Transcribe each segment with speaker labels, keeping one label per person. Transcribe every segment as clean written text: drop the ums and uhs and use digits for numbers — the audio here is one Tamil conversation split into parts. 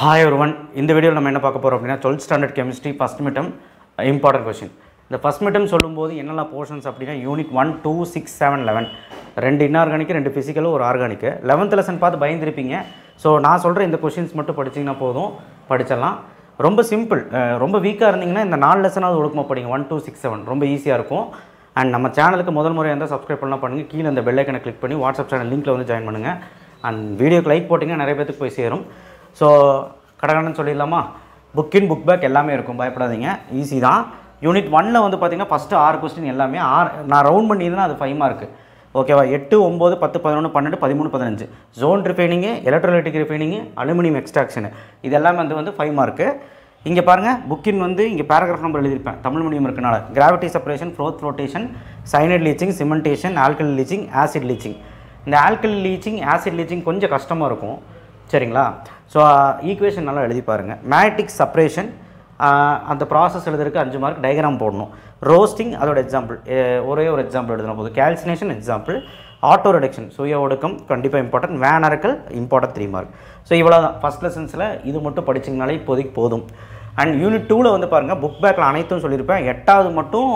Speaker 1: Hi everyone, இந்த வீடியோவில் நம்ம என்ன பார்க்க போகிறோம் அப்படின்னா 12th standard chemistry first midterm important question. இந்த ஃபஸ்ட் மிட்டம் சொல்லும்போது என்னெல்லாம் போர்ஷன்ஸ் அப்படின்னா யூனிட் 1, 2, 6, 7, 11 ரெண்டு இன்ஆர்கானிக், ரெண்டு ஃபிசிக்கலும், ஒரு ஆர்கானிக்கு. 11th லெசன் பார்த்து பயந்துருப்பீங்க. ஸோ நான் சொல்கிற இந்த கொஸ்டின்ஸ் மட்டும் படிச்சிங்கன்னா போதும், படிச்சிடலாம். ரொம்ப சிம்பிள். ரொம்ப வீக்காக இருந்தீங்கன்னா இந்த 4 லெசனாவது ஒழுக்கமாக படிங்க. 1, 2, 6, 7 ரொம்ப ஈஸியாக இருக்கும். அண்ட் நம்ம சேனலுக்கு முதல் முறையாக இருந்தால் சப்ஸ்கிரைப் பண்ணலாம் பண்ணுங்கள். கீழே இந்த பெல் ஐக்கனை கிளிக் பண்ணி வாட்ஸ்அப் சேனல் லிங்க்கில் வந்து ஜாயின் பண்ணுங்கள். அண்ட் வீடியோக்கு லைக் போட்டிங்கன்னா நிறைய பேருக்கு போய் சேரும். ஸோ கடகடன்னு சொல்லிடலாமா? புக் இன் புக் பேக் எல்லாமே இருக்கும், பயப்படாதீங்க, ஈஸி தான். யூனிட் 1ல் வந்து பார்த்திங்கன்னா ஃபஸ்ட்டு 6 கொஸ்டின் எல்லாமே நான் ரவுண்ட் பண்ணியிருந்தேன்னா அது 5 மார்க்கு. ஓகேவா? 8, 9, 10, 11, 12, 13, 15 ஜோன் ரிஃபைனிங்கு, எலக்ட்ரோலைட்டிக் ரிஃபைனிங்கு, அலுமினியம் எக்ஸ்ட்ராக்ஷனு இது எல்லாமே வந்து 5 மார்க்கு. இங்கே பாருங்கள், புக்கின் வந்து இங்கே பேராகிராஃப் நம்பர் எழுதியிருப்பேன், தமிழ் மீடியம் இருக்கனால. Gravity separation, flotation, cyanide leaching, cementation, alkali leaching, acid leaching. இந்த ஆல்கலி லீச்சிங், ஆசிட் லீச்சிங் கொஞ்சம் கஷ்டமாக இருக்கும், சரிங்களா? ஸோ ஈக்குவேஷன் நல்லா எழுதி பாருங்கள். மேக்னெட்டிக் செப்பரேஷன் அந்த ப்ராசஸ் எழுதுறதுக்கு 5 மார்க். டயக்ராம் போடணும். ரோஸ்டிங் அதோட எக்ஸாம்பிள், ஒரே ஒரு எக்ஸாம்பிள் எழுதுன போது. Calcination example. ஆட்டோ ரிடக்ஷன் சுய ஒடுக்கம் கண்டிப்பாக இம்பார்ட்டன்ட். வேனரக்கல் இம்பார்ட்டன்ட் 3 மார்க். ஸோ இவ்வளோ தான் ஃபஸ்ட் லெசன்ஸில். இது மட்டும் படிச்சிங்கனாலே இப்போதைக்கு போதும். அண்ட் யூனிட் 2ல் வந்து பாருங்கள், புக் பேக்கில் அனைத்தும் சொல்லியிருப்பேன். 8வது மட்டும்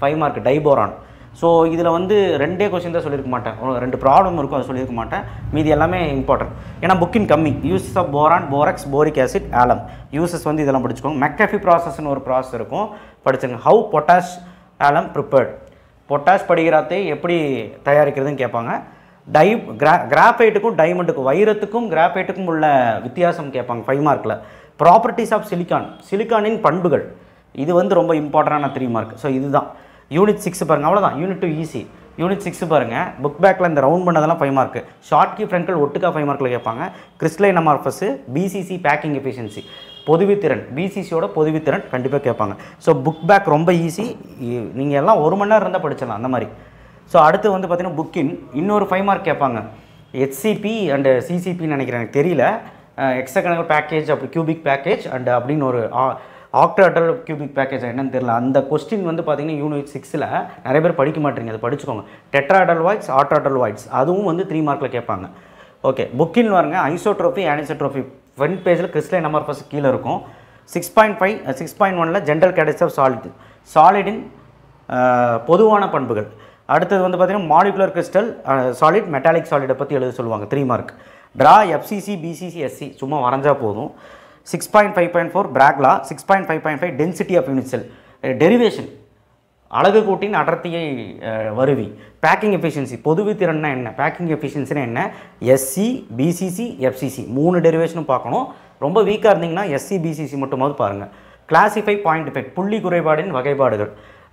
Speaker 1: 5 மார்க் டைபோரான். ஸோ இதில் வந்து 2 கொஸ்டின் தான் சொல்லியிருக்க மாட்டேன், 2 ப்ராப்ளம் இருக்கும், அது சொல்லியிருக்க மாட்டேன். மீதி எல்லாமே இம்பார்ட்டன்ட். ஏன்னா புக்கின் கம்மி. Uses of boron, borax, boric acid, alum uses வந்து இதெல்லாம் படிச்சுக்கோங்க. மெக்கஃபி ப்ராசஸ்ன்னு ஒரு ப்ராசஸ் இருக்கும், படிச்சுங்க. How potash alum prepared, potash படிகராத்தை எப்படி தயாரிக்கிறதுன்னு கேட்பாங்க. கிராஃபைட்டுக்கும் டைமண்டுக்கும், வைரத்துக்கும் கிராஃபைட்டுக்கும் உள்ள வித்தியாசம் கேட்பாங்க 5 மார்க்கில். ப்ராப்பர்ட்டிஸ் ஆஃப் சிலிக்கான், சிலிக்கானின் பண்புகள், இது வந்து ரொம்ப இம்பார்ட்டண்டான 3 மார்க். ஸோ இதுதான் யூனிட் 6 பாருங்கள், அவ்வளோதான். Unit 2 easy. யூனிட் 6 பாருங்கள், புக் பேக்கில் இந்த ரவுண்ட் பண்ணதெல்லாம் 5 மார்க்கு. ஷார்ட் கீ ஃப்ரண்ட்கள் ஒட்டுக்கா 5 மார்க்கில் கேட்பாங்க. Crystalline amorphous, BCC packing efficiency, பொதுவித்திறன், பிசிசியோட பொதுவித்திறன் கண்டிப்பாக கேட்பாங்க. ஸோ புக் பேக் ரொம்ப ஈஸி. நீங்கள் எல்லாம் 1 மணி நேரம் இருந்தால் படிச்சிடலாம் அந்த மாதிரி. ஸோ அடுத்து வந்து பார்த்தீங்கன்னா புக்கின் இன்னொரு 5 மார்க் கேட்பாங்க. ஹெச்சிபி அண்டு சிசிபின்னு நினைக்கிறேன், எனக்கு தெரியல. எக்ஸகனல் பேக்கேஜ், அப்படி கியூபிக் பேக்கேஜ் அண்ட் அப்படின்னு ஒரு ஆக்டாடல் கியூபிக் பேக்கேஜ் என்னன்னு தெரியல. அந்த கொஸ்டின் வந்து பார்த்தீங்கன்னா யூனிட் 6ல் நிறைய பேர் படிக்க மாட்டேங்க, அதை படிச்சுக்கோங்க. டெட்ராடல் வாய்ட்ஸ், ஆட்டாடல் வாய்ட்ஸ், அதுவும் வந்து 3 மார்க்கில் கேட்பாங்க. ஓகே, புக்கின் பாருங்க, ஐசோட்ரோபி, ஆனிசோட்ரோபி ஃப்ரண்ட் பேஜில் கிறிஸ்டலைன் அமார்ஃபஸ் கீழே இருக்கும். 6.5, 6.1ல் ஜென்ரல் கேட்டகரிஸ் ஆஃப் சாலிட், சாலிடின் பொதுவான பண்புகள். அடுத்தது வந்து பார்த்தீங்கன்னா மாலிகுலர் கிறிஸ்டல், சாலிட், மெட்டாலிக் சாலிடை பற்றி எழுத சொல்லுவாங்க, 3 mark. Draw FCC, BCC, SC சும்மா வரைஞ்சா போதும். 6.5.4 Bragg law. 6.5.5 density of unit cell, derivation, அலகு கூட்டின் அடர்த்தியை வருவி. பேக்கிங் எஃபிஷியன்சி, பொதுவித்திறன்னா என்ன, பேக்கிங் எஃபிஷியன்சினா என்ன, எஸ்சி, பிசிசி, எஃப்சிசி 3 டெரிவேஷனும் பார்க்கணும். ரொம்ப வீக்காக இருந்தீங்கன்னா எஸ்சி, பிசிசி மட்டுமாவது பாருங்கள். கிளாசிஃபை பாயிண்ட் எஃபெக்ட், புள்ளி குறைபாடின் வகைப்பாடுகள்.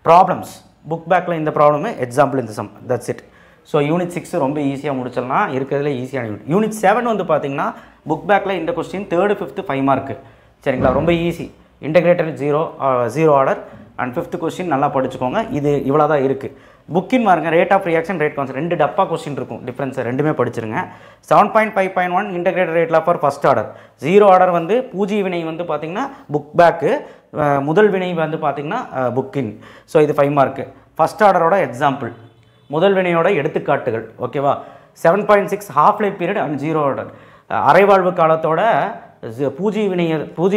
Speaker 1: ப்ராப்ளம்ஸ், புக் பேக்கில் இந்த ப்ராப்ளமு, எக்ஸாம்பிள் இந்த sum, that's it. So unit 6 ரொம்ப ஈஸியாக முடிச்சிடலாம், இருக்கிறதுல ஈஸியான யூனிட். யூனிட் 7 வந்து பார்த்தீங்கன்னா புக் பேக்கில் இந்த கொஸ்டின் 3rd, 5th 5 மார்க்கு, சரிங்களா? ரொம்ப easy. Integrated 0 order and 5th question நல்லா படிச்சுக்கோங்க. இது இவ்வளோ தான் இருக்குது. புக்கின் பாருங்க, rate of reaction, rate concept 2 டப்பா கொஸ்டின் இருக்கும், டிஃப்ரென்ஸ் ரெண்டுமே படிச்சிருங்க. 7.5.1 integrated rate of first order. 0 order வந்து பூஜ்ய வினை வந்து பார்த்திங்கன்னா புக் பேக்கு, முதல் வினை வந்து பார்த்திங்கன்னா புக்கின். ஸோ இது 5 மார்க்கு. ஃபர்ஸ்ட் ஆர்டரோட எக்ஸாம்பிள், முதல் வினையோட எடுத்துக்காட்டுகள், ஓகேவா? 7.6 half life period and 0 order, அரைவாழ்வு காலத்தோட பூஜ்ய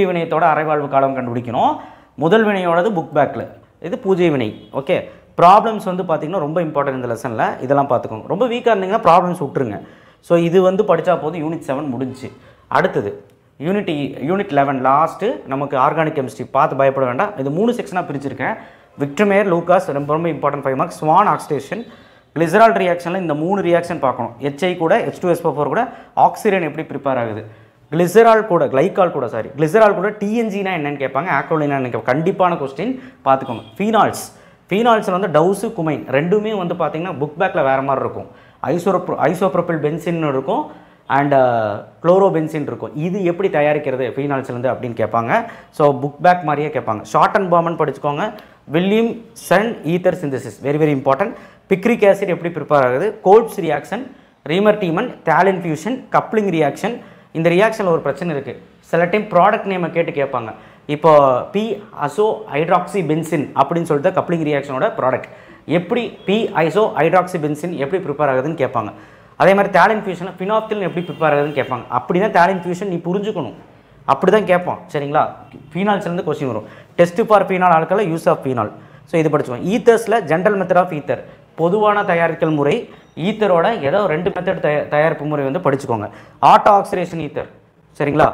Speaker 1: வினையத்தோட அரைவாழ்வு காலம் கண்டுபிடிக்கணும். முதல் வினையோடது புக் பேக்கில், இது பூஜ்ய வினை. ஓகே, ப்ராப்ளம்ஸ் வந்து பார்த்திங்கன்னா ரொம்ப இம்பார்ட்டன்ட் இந்த லெசனில், இதெல்லாம் பார்த்துக்கோங்க. ரொம்ப வீக்காக இருந்தீங்கன்னா ப்ராப்ளம்ஸ் விட்டுருங்க. ஸோ இது வந்து படித்தா போதும். யூனிட் 7 முடிஞ்சு. அடுத்தது யூனிட் 11 லாஸ்ட்டு நமக்கு ஆர்கானிக் கெமிஸ்ட்ரி. பார்த்து பயப்பட வேண்டாம், இது 3 செக்ஷனாக பிரிச்சிருக்கேன். விக்டர்மேயர், லூகாஸ் ரொம்ப ரொம்ப important 5 marks. Swern oxidation, glycerol ரியாக்ஷனில் இந்த 3 ரியாக்ஷன் பார்க்கணும். HI கூட, H2SO4 கூட ஆக்சிஜன் எப்படி ப்ரிப்பேர் ஆகுது, கிளிசரால் கூட, கிளிசரால் கூட TNGனா என்னன்னு கேட்பாங்க, ஆக்ரோலினா என்ன, கண்டிப்பான கொஸ்டின் பார்த்துக்கோங்க. ஃபீனால்ஸில் வந்து டவுஸு, குமைன் ரெண்டுமே வந்து பார்த்திங்கன்னா புக் பேக்கில் வேறு மாதிரி இருக்கும். ஐசோப்ரோபில் பென்சின் இருக்கும் அண்ட் குளோரோபென்சின் இருக்கும். இது எப்படி தயாரிக்கிறது ஃபீனால்ஸ்லேருந்து அப்படின்னு கேட்பாங்க. ஸோ புக் பேக் மாதிரியே கேட்பாங்க. ஷார்ட் அண்ட் பாமன் படிச்சுக்கோங்க. Williamson ether synthesis very very important. Picric acid எப்படி ப்ரிப்பேர் ஆகுது, Kolbe's reaction, Reimer Tiemann, phthalein fusion, coupling reaction. இந்த ரியாக்ஷனில் ஒரு பிரச்சனை இருக்குது, சில டைம் ப்ராடக்ட் நேமை கேட்டு கேட்பாங்க. இப்போ பி அசோ ஹைட்ராக்சி பென்சின் அப்படின்னு சொல்லிட்டு கப்ளிங் ரியாக்ஷனோட ப்ராடக்ட் எப்படி பி ஐசோ ஹைட்ராக்சி பென்சின் எப்படி ப்ரிப்பேர் ஆகுதுன்னு கேட்பாங்க. அதே மாதிரி தாலின் ஃபியூஷனில் ஃபினாப்திலின் எப்படி ப்ரிப்பேர் ஆகுதுன்னு கேட்பாங்க. அப்படின்னா தாலின் ஃபியூஷன் நீ புரிஞ்சுக்கணும். அப்படி தான் கேட்போம் சரிங்களா. ஃபீனால்ஸ்லேருந்து கொஸ்டின் வரும். Test for phenol alcohol, use of phenol. So இது படிச்சுக்கோங்க. ஈத்தர்ஸில் ஜென்ரல் மெத்தட் ஆஃப் ஈத்தர், பொதுவான தயாரித்தல் முறை. ஈத்தரோட ஏதோ 2 மெத்தட் தயாரிப்பு முறை வந்து படிச்சுக்கோங்க. ஆட்டோ ஆக்சிடேஷன் ஈத்தர் சரிங்களா,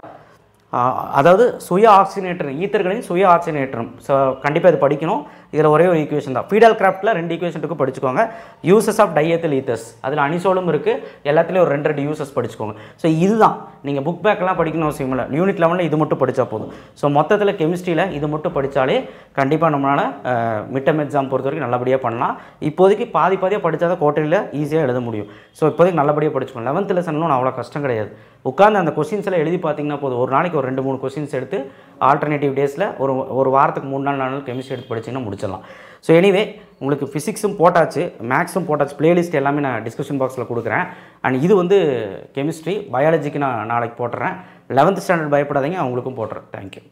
Speaker 1: அதாவது சுய ஆக்சிஜனேட்டர், ஈத்தர்களின் சுய ஆக்சிஜனேட்டரும். ஸோ கண்டிப்பாக இது படிக்கணும். இதில் ஒரே ஒரு ஈக்குவேஷன் தான். ஃபீடால் கிராஃப்ட்டில் 2 ஈக்குவேஷன் இருக்குது, படிச்சுக்கோங்க. யூசஸ் ஆஃப் டைஎத்தில் ஈத்தர்ஸ், அதில் அனிசோலும் இருக்குது. எல்லாத்துலேயும் ஒரு 2 யூசஸ் படிச்சுக்கோங்க. ஸோ இதுதான், நீங்கள் புக் பேக்கெலாம் படிக்கணும் அவசியம் இல்லை. யூனிட் லெவலில் இது மட்டும் படித்தா போதும். ஸோ மொத்தத்தில் கெமிஸ்ட்ரியில் இது மட்டும் படித்தாலே கண்டிப்பாக நம்மளால் மிட் டர்ம் எக்ஸாம் பொறுத்த வரைக்கும் நல்லபடியாக பண்ணலாம். இப்போதைக்கு பாதியாக படித்தா தான் கோட்டையில் ஈஸியாக எழுத முடியும். ஸோ இப்போதைக்கு நல்லபடியாக படிச்சுக்கோங்க. 11th லெசன்லாம் அவ்வளோ கஷ்டம் கிடையாது. உட்காந்து அந்த கொஸ்டின்ஸில் எழுதி பார்த்தீங்கன்னா போதும். ஒரு நாளைக்கு ஒரு 2-3 கொஸ்டின்ஸ் எடுத்து ஆல்டர்னேட்டிவ் டேஸில் ஒரு வாரத்துக்கு 3 நாள் கெமிஸ்ட்ரி எடுத்து படிச்சிங்கன்னா முடிச்சிடலாம். ஸோ எனிவே உங்களுக்கு ஃபிசிக்ஸும் போட்டாச்சு, மேக்ஸும் போட்டாச்சு. பிளேலிஸ்ட் எல்லாமே நான் டிஸ்கிரிப்ஷன் பாக்ஸில் கொடுக்குறேன். அண்ட் இது வந்து கெமிஸ்ட்ரி, பயாலஜிக்கு நான் நாளைக்கு போட்டுறேன். 11th ஸ்டாண்டர்ட் பயப்படாதீங்க, அவங்களுக்கும் போட்டுறேன். தேங்க்யூ.